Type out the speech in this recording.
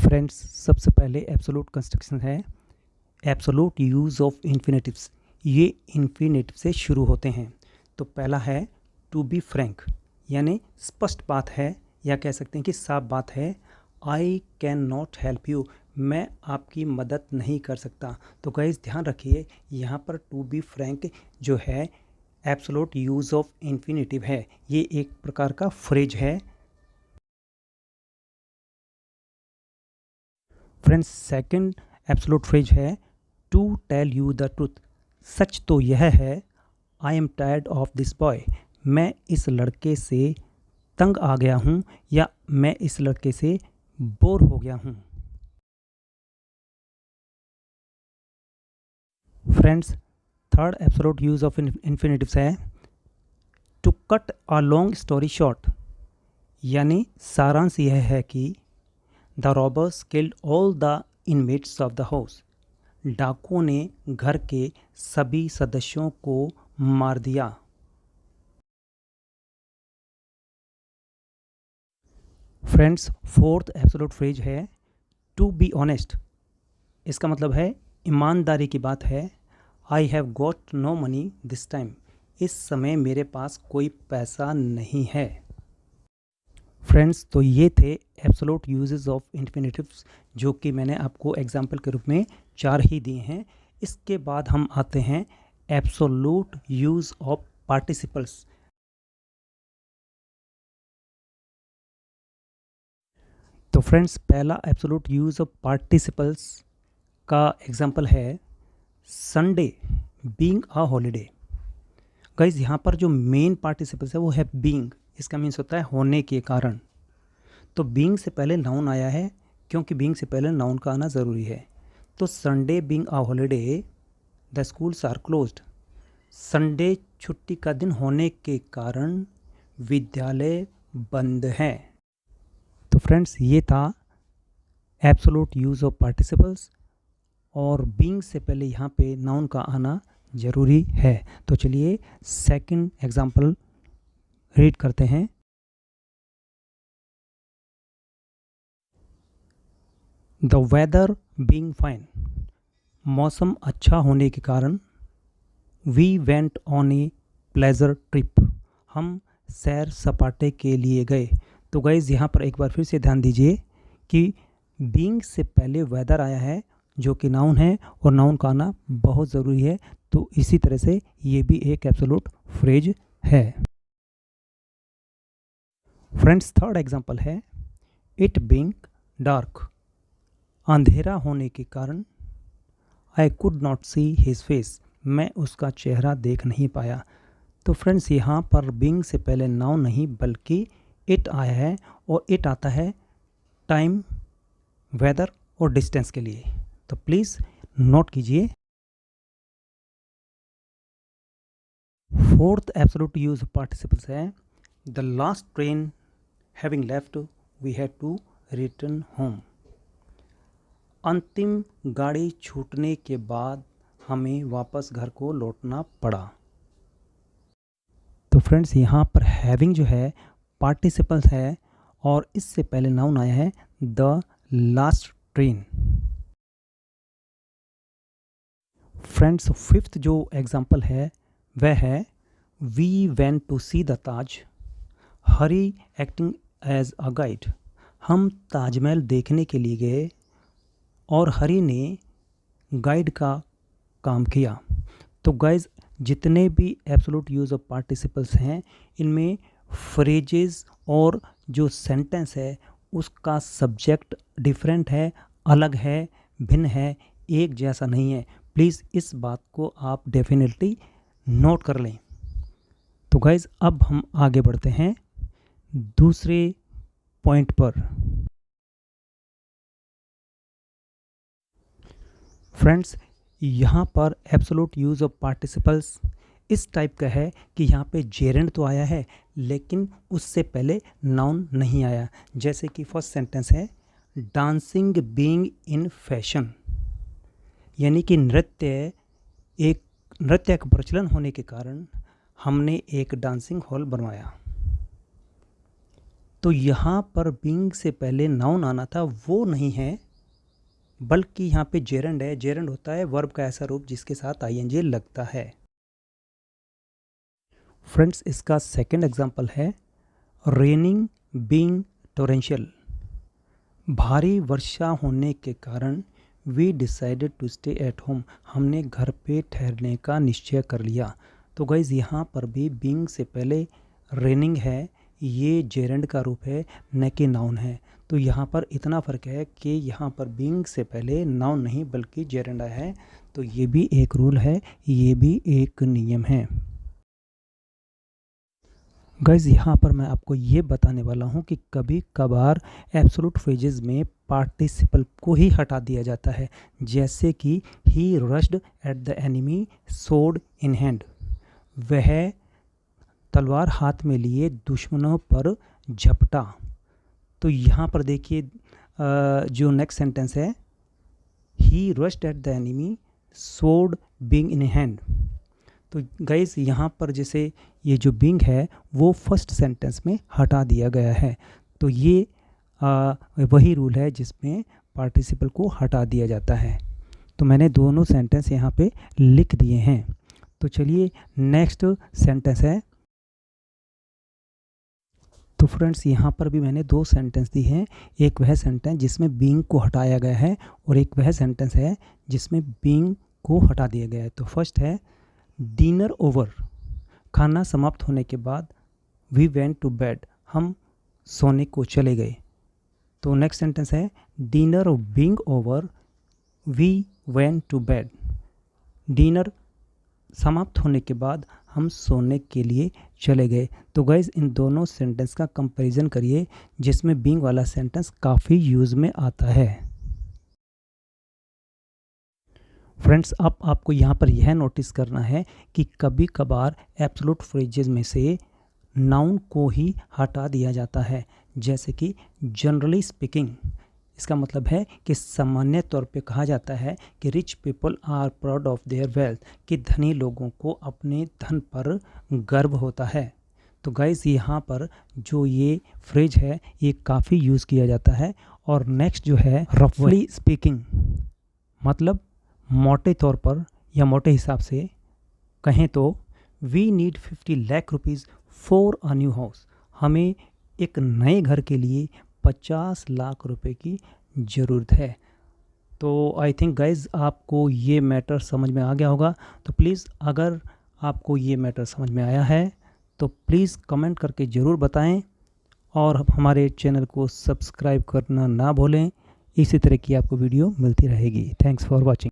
Friends, सबसे पहले absolute construction है एब्सोलूट यूज़ ऑफ इन्फिनेटिव्स। ये इन्फिनेटिव से शुरू होते हैं। तो पहला है टू बी फ्रैंक, यानी स्पष्ट बात है या कह सकते हैं कि साफ बात है। I can not help you, मैं आपकी मदद नहीं कर सकता। तो गाइस ध्यान रखिए, यहाँ पर टू बी फ्रैंक जो है एब्सोलूट यूज़ ऑफ इन्फिनेटिव है। ये एक प्रकार का फ्रेज है। फ्रेंड्स, सेकंड एब्सोलूट फ्रेज है to tell you the truth. सच तो यह है, I am tired of this boy, मैं इस लड़के से तंग आ गया हूँ या मैं इस लड़के से बोर हो गया हूँ। Friends, third absolute use of infinitives है to cut a long story short, यानी सारांश यह है कि the robbers killed all the inmates of the house, डाकुओं ने घर के सभी सदस्यों को मार दिया। फ्रेंड्स, फोर्थ एब्सोलूट फ्रेज है टू बी ऑनेस्ट। इसका मतलब है ईमानदारी की बात है। I have got no money this time, इस समय मेरे पास कोई पैसा नहीं है। फ्रेंड्स, तो ये थे एब्सोलूट यूजेस ऑफ इन्फिनेटिव्स, जो कि मैंने आपको एग्जाम्पल के रूप में 4 ही दिए हैं। इसके बाद हम आते हैं एब्सोलूट यूज़ ऑफ पार्टिसिपल्स। तो फ्रेंड्स, पहला एब्सोलूट यूज़ ऑफ पार्टिसिपल्स का एग्जाम्पल है Sunday being a holiday. Guys, यहाँ पर जो मेन पार्टिसिपल्स है वो है बीइंग। इसका मीन्स होता है होने के कारण। तो बीइंग से पहले नाउन आया है, क्योंकि बीइंग से पहले नाउन का आना ज़रूरी है। तो Sunday being a holiday the schools are closed. Sunday छुट्टी का दिन होने के कारण विद्यालय बंद हैं। तो फ्रेंड्स, ये था एब्सोलूट यूज़ ऑफ पार्टिसिपल्स, और बीइंग से पहले यहाँ पे नाउन का आना ज़रूरी है। तो चलिए सेकंड एग्जांपल रीड करते हैं। द वेदर बीइंग फाइन, मौसम अच्छा होने के कारण we went on a pleasure trip, हम सैर सपाटे के लिए गए। तो गाइज, यहाँ पर एक बार फिर से ध्यान दीजिए कि बीइंग से पहले वेदर आया है जो कि नाउन है, और नाउन का आना बहुत ज़रूरी है। तो इसी तरह से ये भी एक एब्सोलूट फ्रेज है। फ्रेंड्स, थर्ड एग्जांपल है इट बीइंग डार्क, अंधेरा होने के कारण I could not see his face, मैं उसका चेहरा देख नहीं पाया। तो फ्रेंड्स, यहाँ पर बीइंग से पहले नाउन नहीं बल्कि इट आया है, और इट आता है टाइम, वेदर और डिस्टेंस के लिए। तो प्लीज़ नोट कीजिए। फोर्थ एब्सोलूट यूज पार्टिसिपल्स है the last train having left we had to return home, अंतिम गाड़ी छूटने के बाद हमें वापस घर को लौटना पड़ा। तो फ्रेंड्स, यहाँ पर हैविंग जो है पार्टिसिपल्स है, और इससे पहले नाउन आया है the last train. Friends, fifth जो एग्जांपल है वह है we went to see the Taj, Hari acting as a guide, हम ताजमहल देखने के लिए गए और हरी ने गाइड का काम किया। तो गाइज, जितने भी एब्सोलूट यूज़ ऑफ पार्टिसिपल्स हैं, इनमें फ्रेजेस और जो सेंटेंस है उसका सब्जेक्ट डिफरेंट है, अलग है, भिन्न है, एक जैसा नहीं है। प्लीज़ इस बात को आप डेफिनेटली नोट कर लें। तो गाइज, अब हम आगे बढ़ते हैं दूसरे पॉइंट पर। फ्रेंड्स, यहाँ पर एब्सोलूट यूज़ ऑफ पार्टिसिपल्स इस टाइप का है कि यहाँ पे जेरेंड तो आया है, लेकिन उससे पहले नाउन नहीं आया। जैसे कि फर्स्ट सेंटेंस है डांसिंग बीइंग इन फैशन, यानी कि नृत्य का प्रचलन होने के कारण हमने एक डांसिंग हॉल बनवाया। तो यहाँ पर बीइंग से पहले नाउन आना था, वो नहीं है, बल्कि यहाँ पे जेरेंड है। जेरेंड होता है वर्ब का ऐसा रूप जिसके साथ आईएनजी लगता है। फ्रेंड्स, इसका सेकंड एग्जांपल है रेनिंग बीइंग टोरेंशियल। भारी वर्षा होने के कारण we decided to stay at home, हमने घर पे ठहरने का निश्चय कर लिया। तो गाइज यहाँ पर भी बीइंग से पहले रेनिंग है, ये जेरेंड का रूप है, न कि नाउन है। तो यहाँ पर इतना फ़र्क है कि यहाँ पर बीइंग से पहले नाउन नहीं बल्कि जेरेंड है। तो ये भी एक रूल है, ये भी एक नियम है। गाइज यहाँ पर मैं आपको ये बताने वाला हूँ कि कभी कभार एब्सोल्यूट फ्रेजेस में पार्टिसिपल को ही हटा दिया जाता है, जैसे कि he rushed at the enemy सोड इन हैंड, वह तलवार हाथ में लिए दुश्मनों पर झपटा। तो यहाँ पर देखिए जो नेक्स्ट सेंटेंस है, he rushed at the enemy सोड बीइंग इन हैंड। तो गाइस यहाँ पर जैसे ये जो बीइंग है वो फर्स्ट सेंटेंस में हटा दिया गया है। तो ये वही रूल है जिसमें पार्टिसिपल को हटा दिया जाता है। तो मैंने दोनों सेंटेंस यहाँ पे लिख दिए हैं। तो चलिए नेक्स्ट सेंटेंस है। तो फ्रेंड्स यहाँ पर भी मैंने दो सेंटेंस दी हैं। एक वह सेंटेंस जिसमें बीइंग को हटाया गया है और एक वह सेंटेंस है जिसमें बीइंग को हटा दिया गया है। तो फर्स्ट है डिनर ओवर, खाना समाप्त होने के बाद वी वेंट टू बेड, हम सोने को चले गए। तो नेक्स्ट सेंटेंस है dinner being over we went to bed, dinner समाप्त होने के बाद हम सोने के लिए चले गए। तो गाइज इन दोनों सेंटेंस का कंपैरिजन करिए जिसमें बीइंग वाला सेंटेंस काफ़ी यूज़ में आता है। फ्रेंड्स, अब आपको यहाँ पर यह नोटिस करना है कि कभी कभार एब्सोल्यूट फ्रेजेस में से नाउन को ही हटा दिया जाता है, जैसे कि जनरली स्पीकिंग। इसका मतलब है कि सामान्य तौर पे कहा जाता है कि rich people are proud of their wealth, कि धनी लोगों को अपने धन पर गर्व होता है। तो गाइस यहाँ पर जो ये फ्रेज है ये काफ़ी यूज़ किया जाता है। और नेक्स्ट जो है रफली स्पीकिंग, मतलब मोटे तौर पर या मोटे हिसाब से कहें तो we need 50 lakh rupees for a new house, हमें एक नए घर के लिए 50 लाख रुपए की ज़रूरत है। तो आई थिंक गाइज आपको ये मैटर समझ में आ गया होगा। तो प्लीज़ अगर आपको ये मैटर समझ में आया है तो प्लीज़ कमेंट करके ज़रूर बताएं और हमारे चैनल को सब्सक्राइब करना ना भूलें। इसी तरह की आपको वीडियो मिलती रहेगी। Thanks for watching.